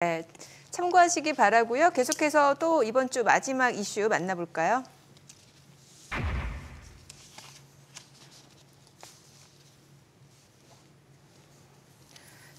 네, 참고하시기 바라고요. 계속해서 또 이번 주 마지막 이슈 만나볼까요?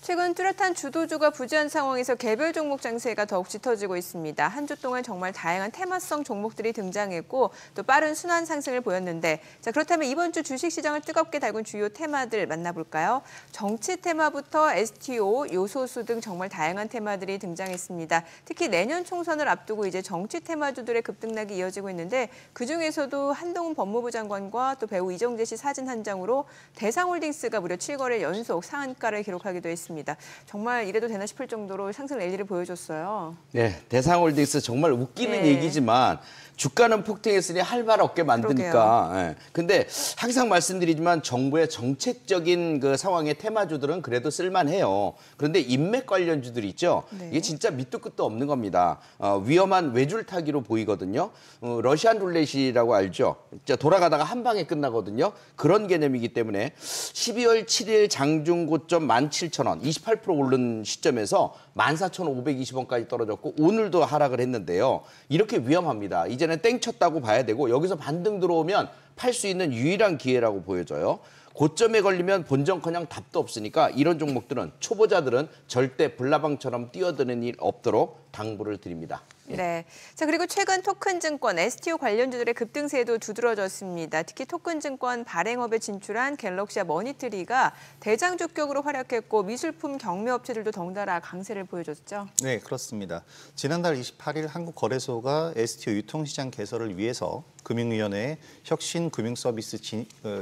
최근 뚜렷한 주도주가 부재한 상황에서 개별 종목 장세가 더욱 짙어지고 있습니다. 한 주 동안 정말 다양한 테마성 종목들이 등장했고 또 빠른 순환 상승을 보였는데 자 그렇다면 이번 주 주식시장을 뜨겁게 달군 주요 테마들 만나볼까요? 정치 테마부터 STO, 요소수 등 정말 다양한 테마들이 등장했습니다. 특히 내년 총선을 앞두고 이제 정치 테마주들의 급등락이 이어지고 있는데 그중에서도 한동훈 법무부 장관과 또 배우 이정재 씨 사진 한 장으로 대상홀딩스가 무려 7거래 연속 상한가를 기록하기도 했습니다. 정말 이래도 되나 싶을 정도로 상승 랠리를 보여줬어요. 네, 대상홀딩스 정말 웃기는 얘기지만 주가는 폭등했으니 할 말 없게 만드니까. 예. 근데 항상 말씀드리지만 정부의 정책적인 그 상황의 테마주들은 그래도 쓸만해요. 그런데 인맥 관련주들 있죠. 이게 진짜 밑도 끝도 없는 겁니다. 위험한 외줄타기로 보이거든요. 러시안 룰렛이라고 알죠. 진짜 돌아가다가 한 방에 끝나거든요. 그런 개념이기 때문에 12월 7일 장중 고점 17,000원, 28% 오른 시점에서 14,520원까지 떨어졌고 오늘도 하락을 했는데요. 이렇게 위험합니다. 이제는 땡쳤다고 봐야 되고 여기서 반등 들어오면 팔 수 있는 유일한 기회라고 보여져요. 고점에 걸리면 본전커녕 답도 없으니까 이런 종목들은 초보자들은 절대 불나방처럼 뛰어드는 일 없도록 당부를 드립니다. 네. 자, 그리고 최근 토큰증권, STO 관련주들의 급등세도 두드러졌습니다. 특히 토큰증권 발행업에 진출한 갤럭시와 머니트리가 대장주격으로 활약했고 미술품 경매업체들도 덩달아 강세를 보여줬죠. 네, 그렇습니다. 지난달 28일 한국거래소가 STO 유통시장 개설을 위해서 금융위원회에 혁신금융서비스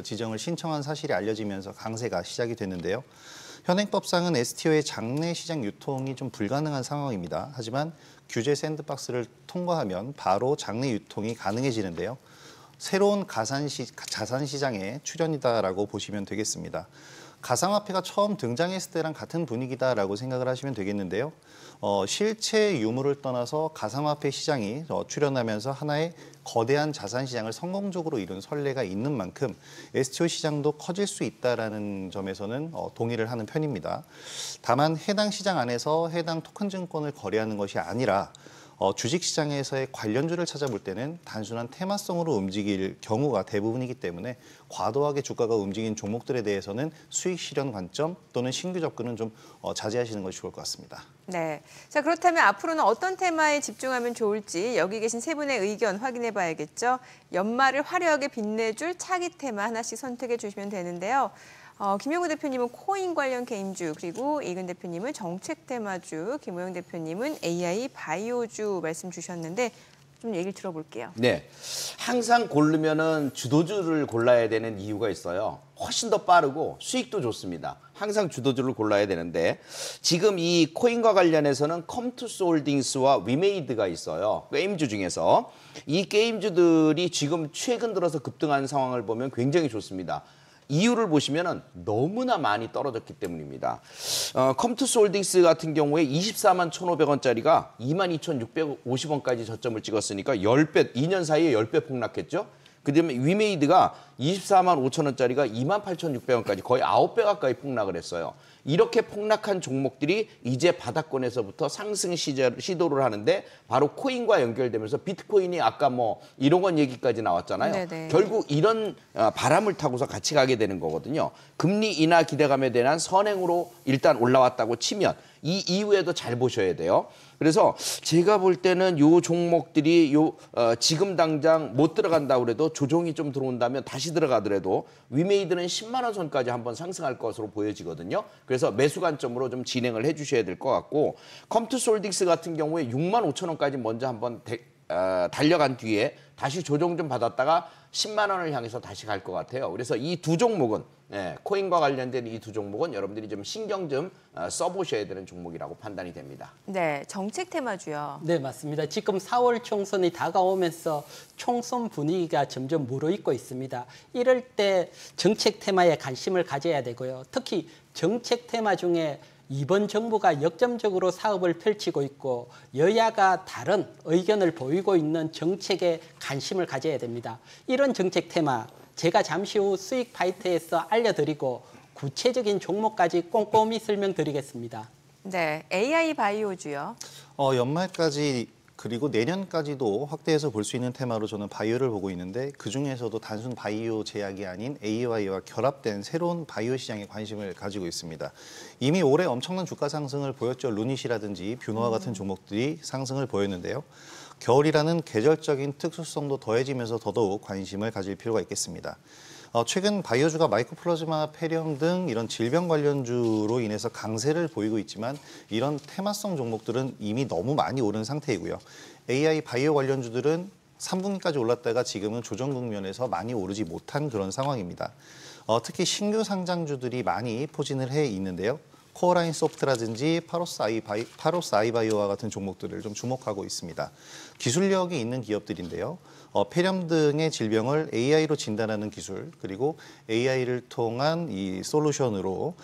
지정을 신청한 사실이 알려지면서 강세가 시작이 됐는데요. 현행법상은 STO의 장내 시장 유통이 좀 불가능한 상황입니다. 하지만 규제 샌드박스를 통과하면 바로 장내 유통이 가능해지는데요. 새로운 자산시장의 출현이다라고 보시면 되겠습니다. 가상화폐가 처음 등장했을 때랑 같은 분위기다라고 생각을 하시면 되겠는데요. 실체 유무를 떠나서 가상화폐 시장이 출현하면서 하나의 거대한 자산 시장을 성공적으로 이룬 선례가 있는 만큼 STO 시장도 커질 수 있다라는 점에서는 동의를 하는 편입니다. 다만 해당 시장 안에서 해당 토큰 증권을 거래하는 것이 아니라 주식시장에서의 관련주를 찾아볼 때는 단순한 테마성으로 움직일 경우가 대부분이기 때문에 과도하게 주가가 움직인 종목들에 대해서는 수익 실현 관점 또는 신규 접근은 좀 자제하시는 것이 좋을 것 같습니다. 네. 자, 그렇다면 앞으로는 어떤 테마에 집중하면 좋을지 여기 계신 세 분의 의견 확인해 봐야겠죠. 연말을 화려하게 빛내줄 차기 테마 하나씩 선택해 주시면 되는데요. 김영우 대표님은 코인 관련 게임주, 그리고 이근 대표님은 정책 테마주, 김호영 대표님은 AI 바이오주 말씀 주셨는데 좀 얘기를 들어볼게요. 네, 항상 고르면은 주도주를 골라야 되는 이유가 있어요. 훨씬 더 빠르고 수익도 좋습니다. 항상 주도주를 골라야 되는데 지금 이 코인과 관련해서는 컴투스 홀딩스와 위메이드가 있어요. 게임주 중에서 이 게임주들이 지금 최근 들어서 급등한 상황을 보면 굉장히 좋습니다. 이유를 보시면은 너무나 많이 떨어졌기 때문입니다. 컴투스 홀딩스 같은 경우에 24만 1,500원짜리가 22,650원까지 저점을 찍었으니까 10배, 2년 사이에 10배 폭락했죠. 그다음에 위메이드가 24만 5천원짜리가 28,600원까지 거의 9배 가까이 폭락을 했어요. 이렇게 폭락한 종목들이 이제 바닥권에서부터 상승 시도를 하는데 바로 코인과 연결되면서 비트코인이 아까 뭐 1억 원 얘기까지 나왔잖아요. 네네. 결국 이런 바람을 타고서 같이 가게 되는 거거든요. 금리 인하 기대감에 대한 선행으로 일단 올라왔다고 치면 이 이후에도 잘 보셔야 돼요. 그래서 제가 볼 때는 요 종목들이 지금 당장 못 들어간다고 그래도 조정이 좀 들어온다면 다시 들어가더라도 위메이드는 10만 원 선까지 한번 상승할 것으로 보여지거든요. 그래서 매수 관점으로 좀 진행을 해주셔야 될 것 같고 컴투스 홀딩스 같은 경우에 6만 5천 원까지 먼저 한번 달려간 뒤에 다시 조정 좀 받았다가 10만 원을 향해서 다시 갈 것 같아요. 그래서 이 두 종목은 코인과 관련된 이 두 종목은 여러분들이 좀 신경 좀 써보셔야 되는 종목이라고 판단이 됩니다. 네, 정책 테마주요. 네, 맞습니다. 지금 4월 총선이 다가오면서 총선 분위기가 점점 무르익고 있습니다. 이럴 때 정책 테마에 관심을 가져야 되고요. 특히 정책 테마 중에 이번 정부가 역점적으로 사업을 펼치고 있고 여야가 다른 의견을 보이고 있는 정책에 관심을 가져야 됩니다. 이런 정책 테마 제가 잠시 후 수익 바이트에서 알려드리고 구체적인 종목까지 꼼꼼히 설명드리겠습니다. 네, AI 바이오주요. 연말까지 그리고 내년까지도 확대해서 볼 수 있는 테마로 저는 바이오를 보고 있는데 그중에서도 단순 바이오 제약이 아닌 AI와 결합된 새로운 바이오 시장에 관심을 가지고 있습니다. 이미 올해 엄청난 주가 상승을 보였죠. 루닛이라든지 뷰노와 같은 종목들이 상승을 보였는데요. 겨울이라는 계절적인 특수성도 더해지면서 더더욱 관심을 가질 필요가 있겠습니다. 최근 바이오주가 마이코플라즈마 폐렴 등 이런 질병 관련주로 인해서 강세를 보이고 있지만 이런 테마성 종목들은 이미 너무 많이 오른 상태이고요. AI 바이오 관련주들은 3분기까지 올랐다가 지금은 조정 국면에서 많이 오르지 못한 그런 상황입니다. 특히 신규 상장주들이 많이 포진을 해 있는데요. 코어라인 소프트라든지 파로스 아이바이오와 같은 종목들을 좀 주목하고 있습니다. 기술력이 있는 기업들인데요. 폐렴 등의 질병을 AI로 진단하는 기술, 그리고 AI를 통한 이 솔루션으로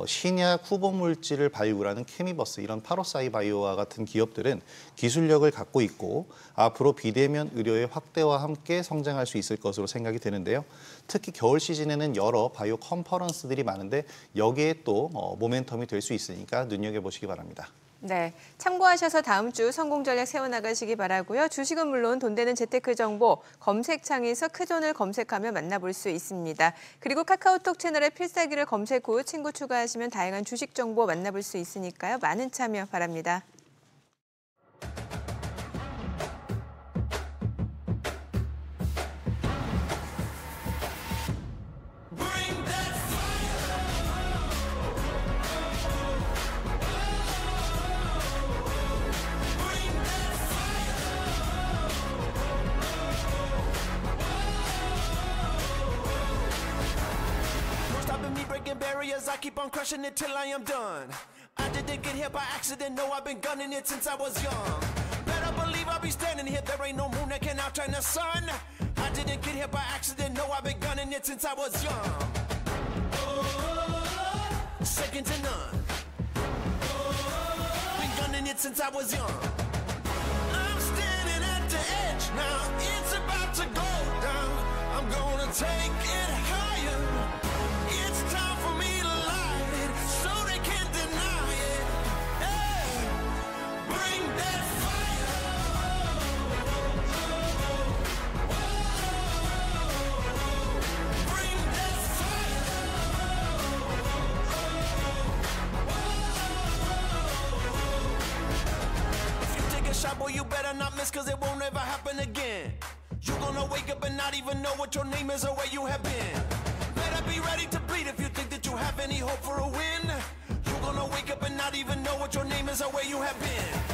신약 후보 물질을 발굴하는 케미버스, 이런 파로스 아이바이오와 같은 기업들은 기술력을 갖고 있고 앞으로 비대면 의료의 확대와 함께 성장할 수 있을 것으로 생각이 되는데요. 특히 겨울 시즌에는 여러 바이오 컨퍼런스들이 많은데 여기에 또 모멘텀이 될 수 있으니까 눈여겨보시기 바랍니다. 네, 참고하셔서 다음 주 성공 전략 세워나가시기 바라고요. 주식은 물론 돈 되는 재테크 정보 검색창에서 크존을 검색하면 만나볼 수 있습니다. 그리고 카카오톡 채널에 필살기를 검색 후 친구 추가하시면 다양한 주식 정보 만나볼 수 있으니까요. 많은 참여 바랍니다. Barriers, I keep on crushing it till I am done. I didn't get here by accident, no, I've been gunning it since I was young. Better believe I'll be standing here, there ain't no moon that can outshine the sun. I didn't get here by accident, no, I've been gunning it since I was young. Oh, second to none. Oh, been gunning it since I was young. I'm standing at the edge now, it's about to go down. I'm gonna take it higher. It's time for me to light it so they can't deny it. Hey, bring that fire. Bring that fire. If you take a shot, boy, you better not miss, cause it won't ever happen again. You're gonna wake up and not even know what your name is or where you have been. Better be ready to bleed if you think that you have any hope for a win. You're gonna wake up and not even know what your name is or where you have been.